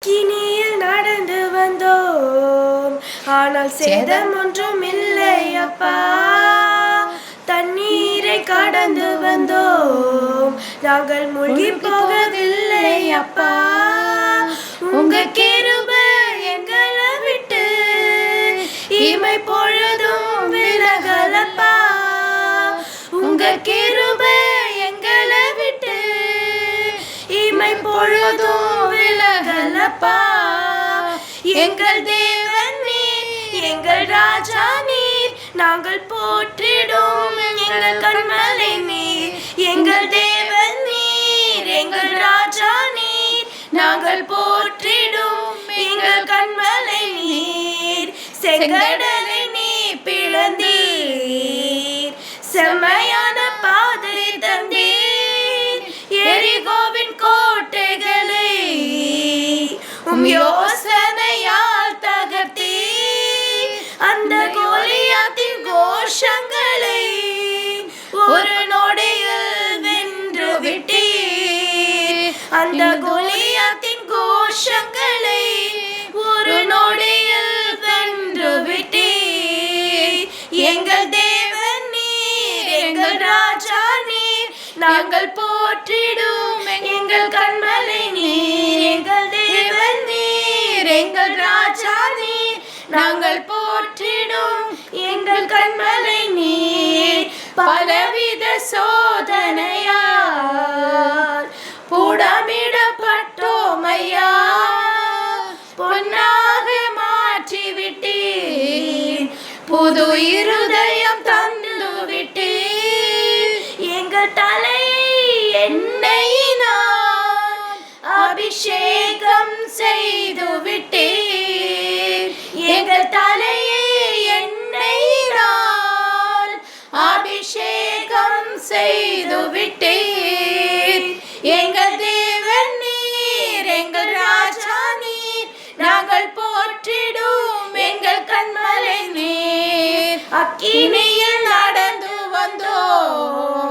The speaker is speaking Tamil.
கினியில் நடந்து வந்தோம், ஆனால் சேதம் ஒன்றும் இல்லை அப்பா. தண்ணீரை கடந்து வந்தோம், நாங்கள் மூழ்கி போகவில்லை அப்பா. உங்க கிருபை எங்களை விட்டு இமை பொழுதும் விலகலப்பா. உங்க கிருபை எங்களை விட்டு இமை பொழுதும் விலகலப்பா. எங்கள் தேவன் நீர், எங்கள் ராஜா நீர், நாங்கள் போற்றிடும் எங்கள் கண்மலை நீர். எங்கள் தேவன் நீர், எங்கள் ராஜா நீர், நாங்கள் போற்றிடும் எங்கள் கண்மலை நீர். செங்கடலை நீர் பிளந்தீர், செம்மையான பாதை தந்தீர். எரிகோவின் கோட்டைகளை யோசனையால் தகர்த்தீர். அந்த கோலியாத்தின் கோஷங்களை ஒரு நொடியில் வென்று விட்டீர். அந்த கோலியாத்தின் கோஷங்களை ஒரு நொடியில் வென்று விட்டீர். எங்கள் தேவன் நீர், எங்கள் ராஜா நீர், நாங்கள் போற்றிடும் எங்கள் கண்மலை நீர். எங்கள் தேவன் நீர், எங்கள் ராஜா நீர், நாங்கள் போற்றிடும் எங்கள் கண்மலை நீர். பலவித சோதனையால் புடமிடப்பட்டோம் ஐயா, பொன்னாக மாற்றிவிட்டீர். புது இருதயம் தந்து விட்டீர். எங்கள் தலையை எண்ணெயினால் அபிஷேகம் செய்து விட்டீர். எங்கள் தலையை எண்ணெயினால் அபிஷேகம் செய்து விட்டீர். எங்கள் தேவன் நீர், எங்கள் ராஜா நீர், நாங்கள் போற்றிடும் எங்கள் கண்மலை நீர். அக்கினியில் நடந்து வந்தோம்,